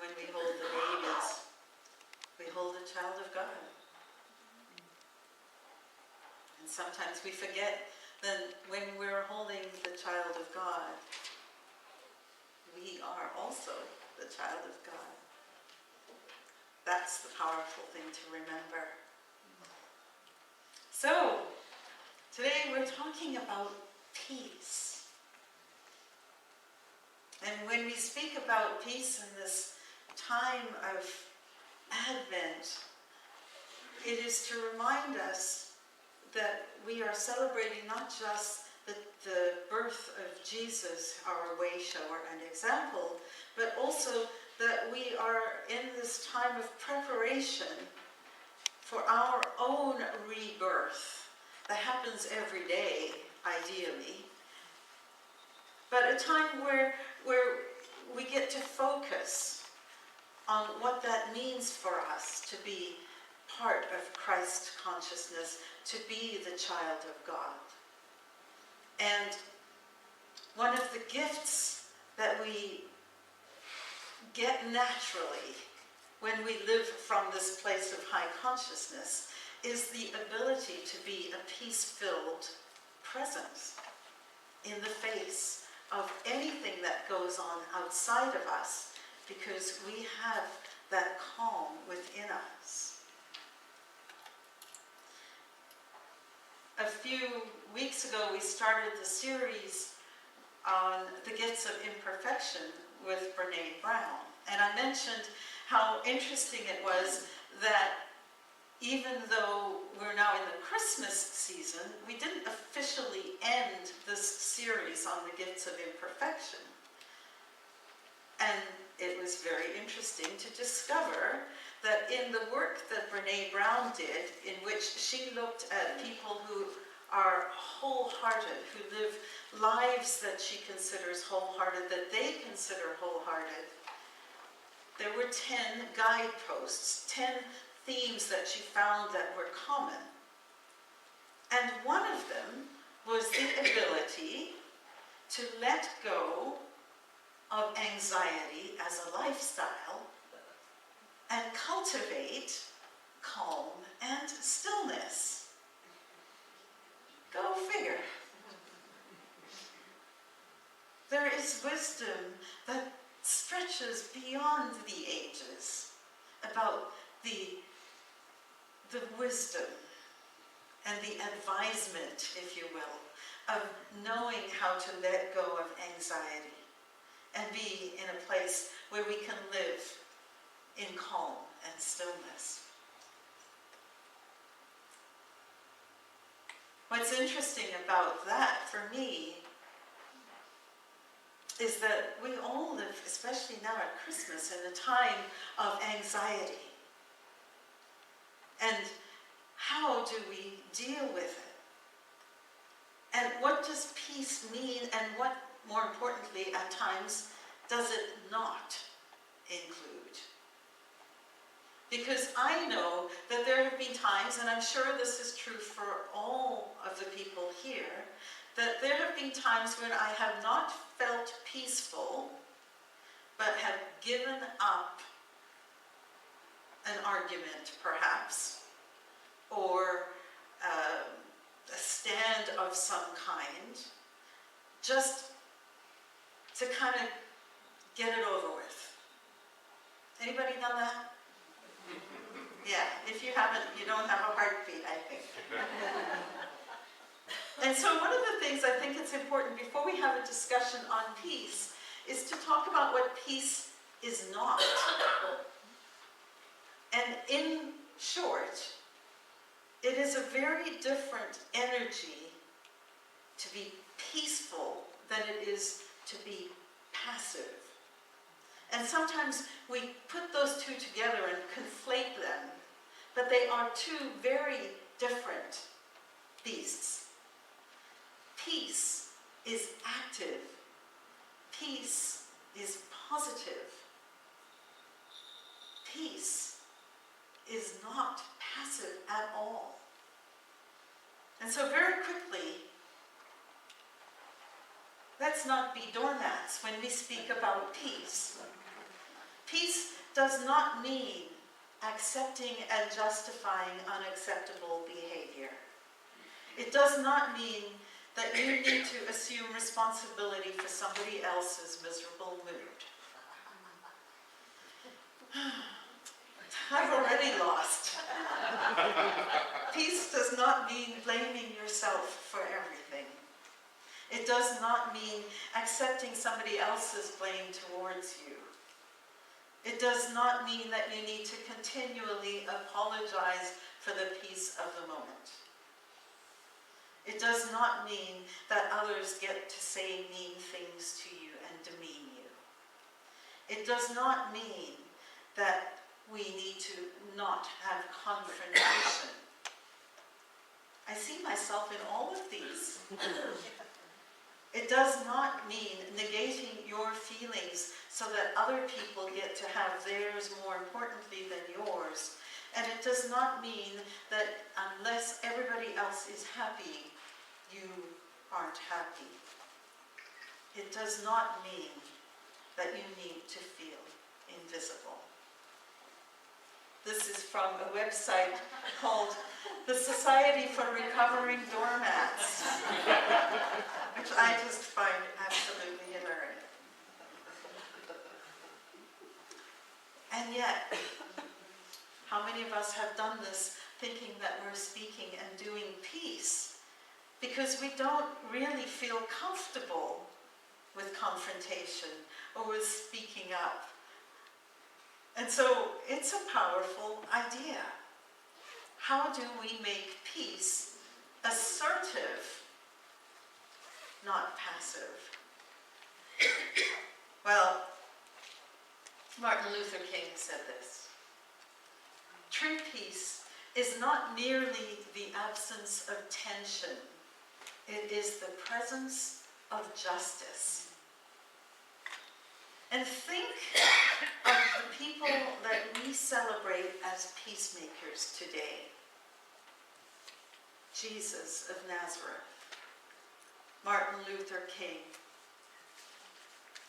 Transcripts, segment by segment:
when we hold the babies, we hold a child of God. And sometimes we forget that when we're holding the child of God, we are also the child of God. That's the powerful thing to remember. So, today we're talking about peace. And when we speak about peace in this time of Advent, it is to remind us that we are celebrating not just the birth of Jesus, our way shower and example, but also that we are in this time of preparation for our own rebirth that happens every day, ideally, but a time where we get to focus on what that means for us to be part of Christ consciousness, to be the child of God. And one of the gifts that we get naturally when we live from this place of high consciousness is the ability to be a peace-filled presence in the face of anything that goes on outside of us, because we have that calm within us. A few weeks ago, we started the series on the gifts of imperfection with Brene Brown. And I mentioned how interesting it was that even though we're now in the Christmas season, we didn't officially end this series on the gifts of imperfection. And it was very interesting to discover that in the work that Brene Brown did, in which she looked at people who are wholehearted, who live lives that she considers wholehearted, that they consider wholehearted, there were 10 guideposts, 10 themes that she found that were common. And one of them was the ability to let go of anxiety as a lifestyle and cultivate calm and stillness. Go figure. There is wisdom that stretches beyond the ages about the wisdom and the advisement, if you will, of knowing how to let go of anxiety and be in a place where we can live in calm and stillness. What's interesting about that for me is that we all live, especially now at Christmas, in a time of anxiety. And how do we deal with it? And what does peace mean, and what, more importantly, at times, does it not include? Because I know that there have been times, and I'm sure this is true for all of the people here, that there have been times when I have not felt peaceful, but have given up an argument, perhaps, or a stand of some kind, just to kind of get it over with. Anybody done that? Yeah, if you haven't, you don't have a heartbeat, I think. And so one of the things I think it's important before we have a discussion on peace is to talk about what peace is not. And in short, it is a very different energy to be peaceful than it is to be passive. And sometimes we put those two together and conflate them, but they are two very different beasts. Peace is active. Peace is positive. Peace is not passive at all. And so very quickly, let's not be doormats when we speak about peace. Peace does not mean accepting and justifying unacceptable behavior. It does not mean that you need to assume responsibility for somebody else's miserable mood. I've already lost. Peace does not mean blaming yourself for everything. It does not mean accepting somebody else's blame towards you. It does not mean that you need to continually apologize for the peace of the moment. It does not mean that others get to say mean things to you and demean you. It does not mean that we need to not have confrontation. I see myself in all of these. It does not mean negating your feelings so that other people get to have theirs more importantly than yours. And it does not mean that unless everybody else is happy, you aren't happy. It does not mean that you need to feel invisible. This is from a website called the Society for Recovering Doormats, which I just find absolutely hilarious. And yet, how many of us have done this thinking that we're speaking and doing peace because we don't really feel comfortable with confrontation or with speaking up? And so it's a powerful idea. How do we make peace assertive, not passive? Well, Martin Luther King said this: true peace is not merely the absence of tension, it is the presence of justice. And think of the people that we celebrate as peacemakers today. Jesus of Nazareth, Martin Luther King,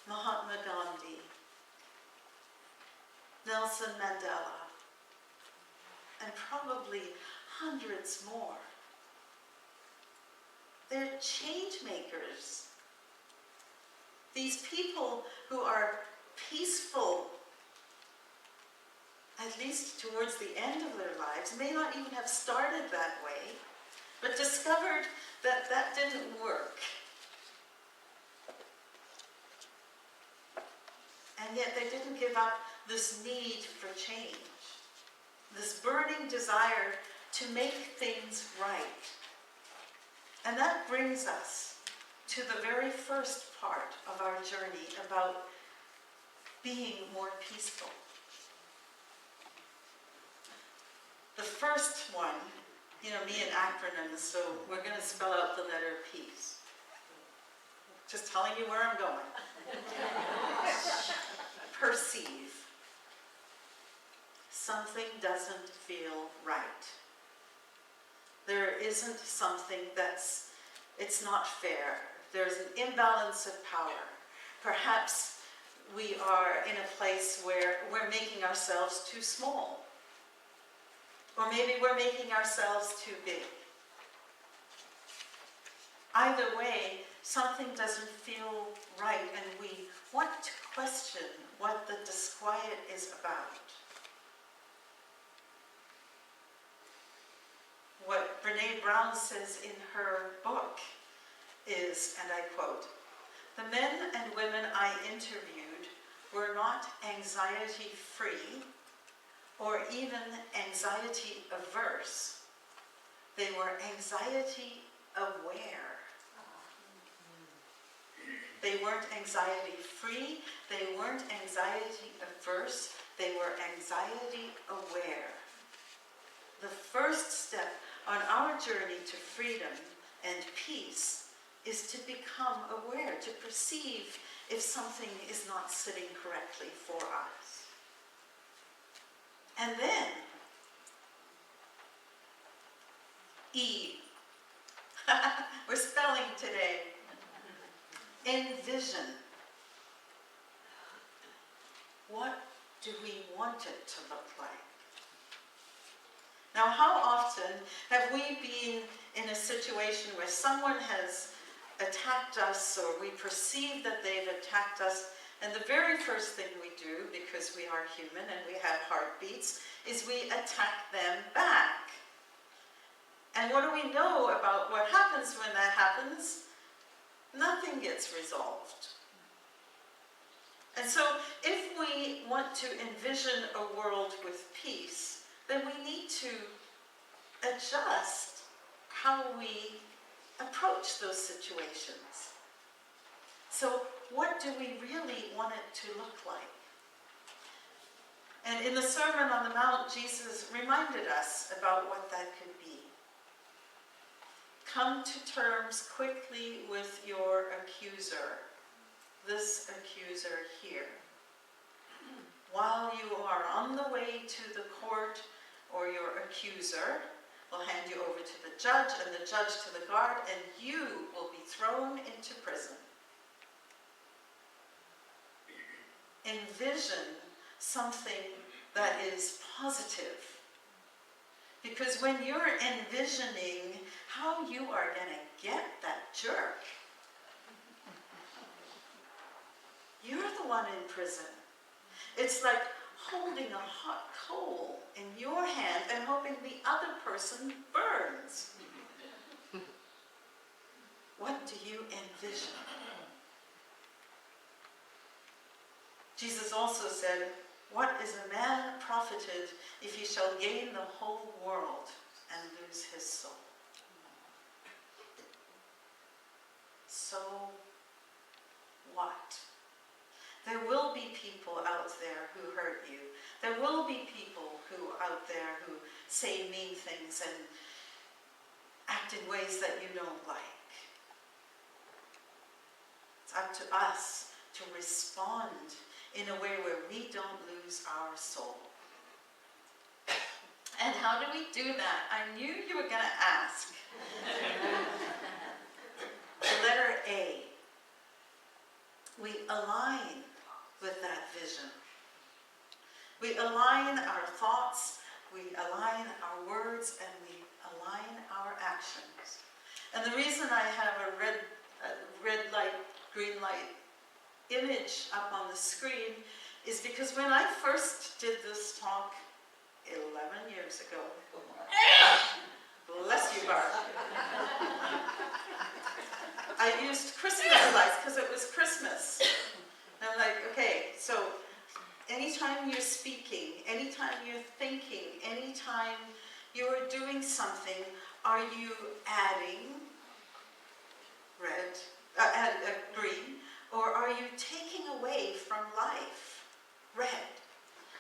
Mahatma Gandhi, Nelson Mandela, and probably hundreds more. They're change makers. These people who are peaceful, at least towards the end of their lives, may not even have started that way, but discovered that that didn't work. And yet they didn't give up this need for change, this burning desire to make things right. And that brings us to the very first part of our journey about being more peaceful. The first one, me and acronyms, so we're going to spell out the letter peace. Just telling you where I'm going. Perceive. Something doesn't feel right. There isn't something it's not fair. There's an imbalance of power. Perhaps we are in a place where we're making ourselves too small. Or maybe we're making ourselves too big. Either way, something doesn't feel right, and we want to question what the disquiet is about. What Brené Brown says in her book is, and I quote, "The men and women I interviewed were not anxiety-free or even anxiety-averse. They were anxiety-aware." They weren't anxiety-free, they weren't anxiety-averse, they were anxiety-aware. The first step on our journey to freedom and peace is to become aware, to perceive if something is not sitting correctly for us. And then, E. We're spelling today. Envision. What do we want it to look like? Now, how often have we been in a situation where someone has attacked us, or we perceive that they've attacked us, and the very first thing we do, because we are human and we have heartbeats, is we attack them back. And what do we know about what happens when that happens? Nothing gets resolved. And so if we want to envision a world with peace, then we need to adjust how we approach those situations. So what do we really want it to look like? And in the Sermon on the Mount, Jesus reminded us about what that could be. Come to terms quickly with your accuser, this accuser here. While you are on the way to the court, or your accuser will hand you over to the judge, and the judge to the guard, and you will be thrown into prison. Envision something that is positive. Because when you're envisioning how you are going to get that jerk, you're the one in prison. It's like holding a hot coal in your hand and hoping the other person burns. What do you envision? Jesus also said, "What is a man profited if he shall gain the whole world and lose his soul?" So what? There will be people out there who hurt you. There will be people who out there who say mean things and act in ways that you don't like. It's up to us to respond in a way where we don't lose our soul. And how do we do that? I knew you were going to ask. The letter A. We align with that vision. We align our thoughts, we align our words, and we align our actions. And the reason I have a red light, green light image up on the screen is because when I first did this talk 11 years ago, bless you, Barb, I used Christmas lights because it was Christmas. And I'm like, okay, so anytime you're speaking, anytime you're thinking, anytime you're doing something, are you adding green, or are you taking away from life, red?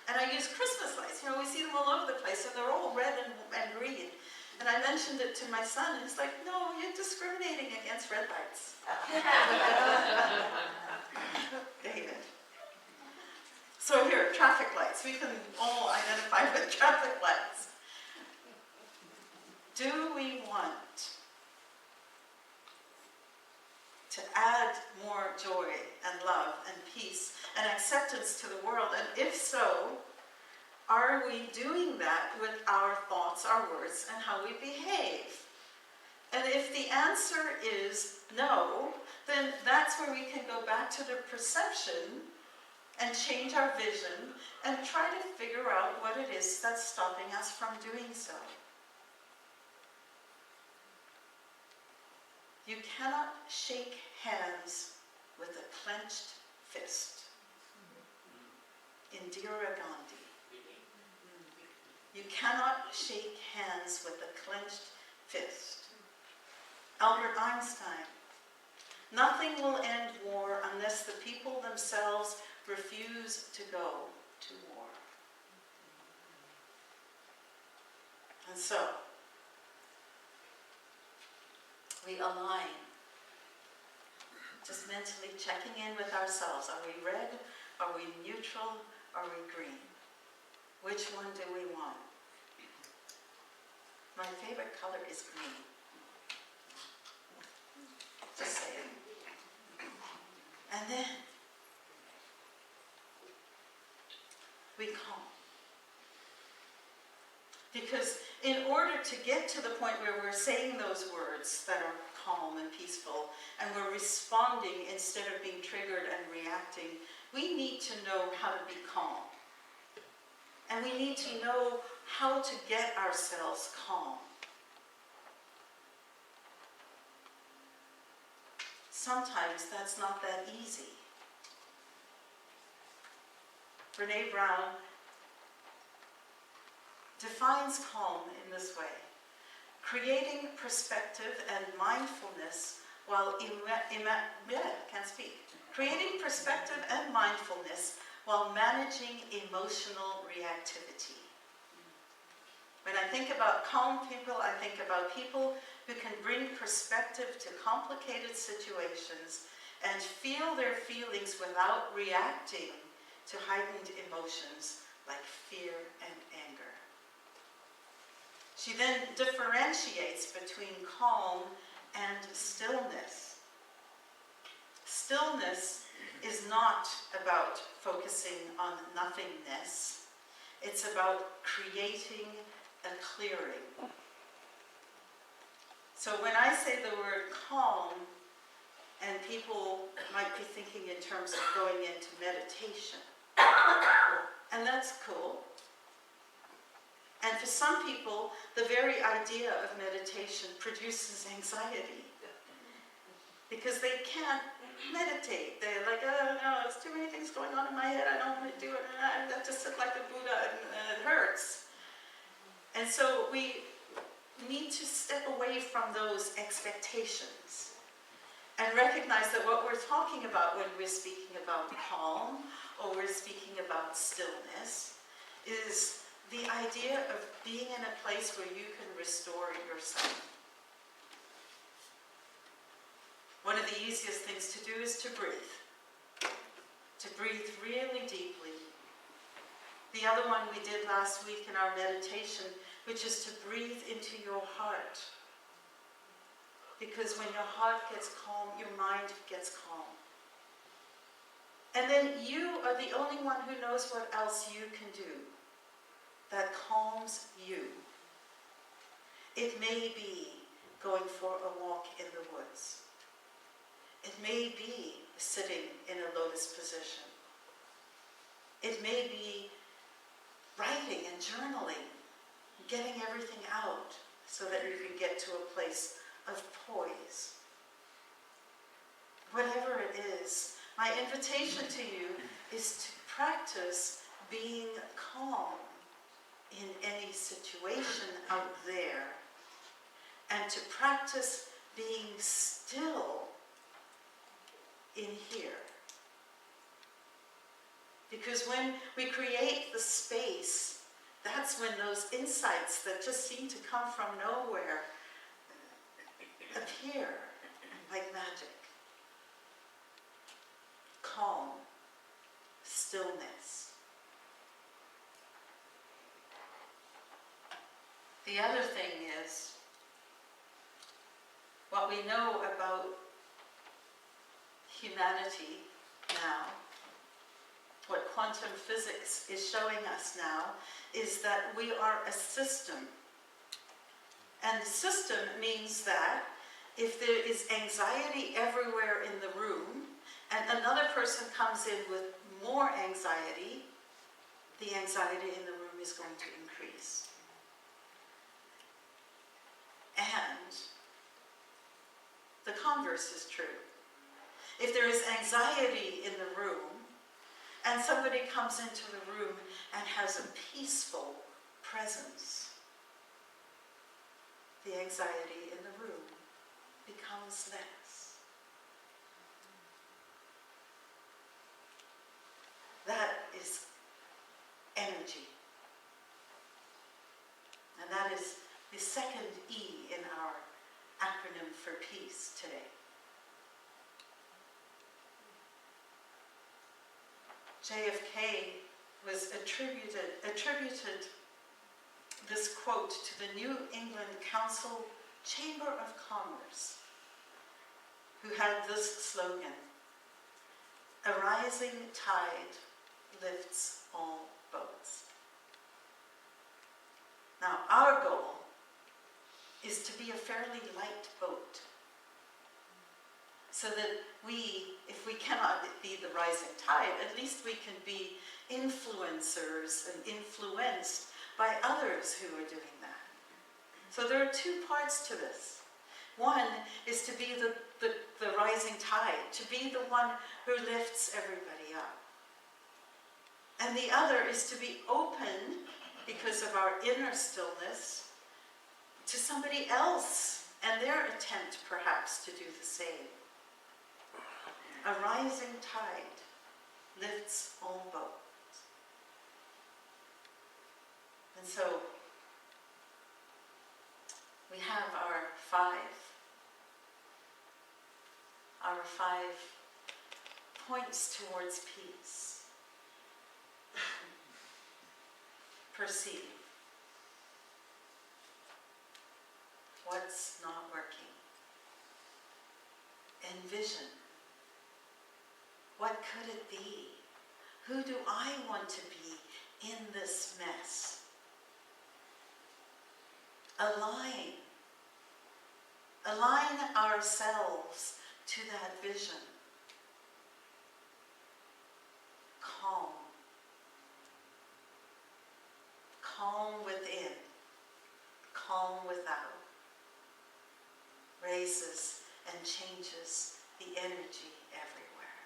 And I use Christmas lights. You know, we see them all over the place, and they're all red and green. And I mentioned it to my son, and he's like, "No, you're discriminating against red lights." David. So here, traffic lights. We can all identify with traffic lights. Do we want to add more joy and love and peace and acceptance to the world? And if so, are we doing that with our thoughts, our words, and how we behave? And if the answer is no, then that's where we can go back to the perception and change our vision and try to figure out what it is that's stopping us from doing so. You cannot shake hands with a clenched fist. Indira Gandhi. You cannot shake hands with a clenched fist. Albert Einstein. Nothing will end war unless the people themselves refuse to go to war. And so, we align, just mentally checking in with ourselves. Are we red? Are we neutral? Are we green? Which one do we want? My favorite color is green. Just saying. And then we Because in order to get to the point where we're saying those words that are calm and peaceful, and we're responding instead of being triggered and reacting, we need to know how to be calm. And we need to know how to get ourselves calm. Sometimes that's not that easy. Brené Brown defines calm in this way: creating perspective and mindfulness while creating perspective and mindfulness while managing emotional reactivity. When I think about calm people, I think about people who can bring perspective to complicated situations and feel their feelings without reacting to heightened emotions like fear and anger. She then differentiates between calm and stillness. Stillness is not about focusing on nothingness. It's about creating a clearing. So when I say the word calm, and people might be thinking in terms of going into meditation, and that's cool. And for some people, the very idea of meditation produces anxiety because they can't meditate. They're like, oh no, there's too many things going on in my head, I don't want to do it, and I have to sit like the Buddha, and it hurts. And so we need to step away from those expectations and recognize that what we're talking about when we're speaking about calm or we're speaking about stillness is the idea of being in a place where you can restore yourself. One of the easiest things to do is to breathe. To breathe really deeply. The other one we did last week in our meditation, which is to breathe into your heart. Because when your heart gets calm, your mind gets calm. And then you are the only one who knows what else you can do that calms you. It may be going for a walk in the woods. It may be sitting in a lotus position. It may be writing and journaling, getting everything out so that you can get to a place of poise. Whatever it is, my invitation to you is to practice being calm in any situation out there, and to practice being still in here. Because when we create the space, that's when those insights that just seem to come from nowhere appear like magic. Calm, stillness. The other thing is, what we know about humanity now, what quantum physics is showing us now, is that we are a system. And the system means that if there is anxiety everywhere in the room, and another person comes in with more anxiety, the anxiety in the room is going to increase. And the converse is true. If there is anxiety in the room, and somebody comes into the room and has a peaceful presence, the anxiety in the room becomes less. That is energy. And that is the second E in our acronym for peace today. JFK was attributed this quote to the New England Council Chamber of Commerce, who had this slogan: "A rising tide lifts all boats." Now, our goal is to be a fairly light boat, so that we, if we cannot be the rising tide, at least we can be influencers and influenced by others who are doing that. So there are two parts to this. One is to be the rising tide, to be the one who lifts everybody up. And the other is to be open, because of our inner stillness, to somebody else and their attempt perhaps to do the same. A rising tide lifts all boats. And so we have our five points towards peace. Perceive what's not working. Envision, what could it be? Who do I want to be in this mess? Align ourselves to that vision. Calm within, calm without, raises and changes the energy everywhere.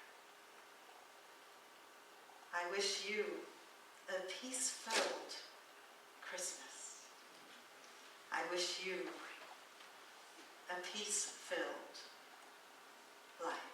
I wish you a peace-filled Christmas. I wish you a peace-filled life.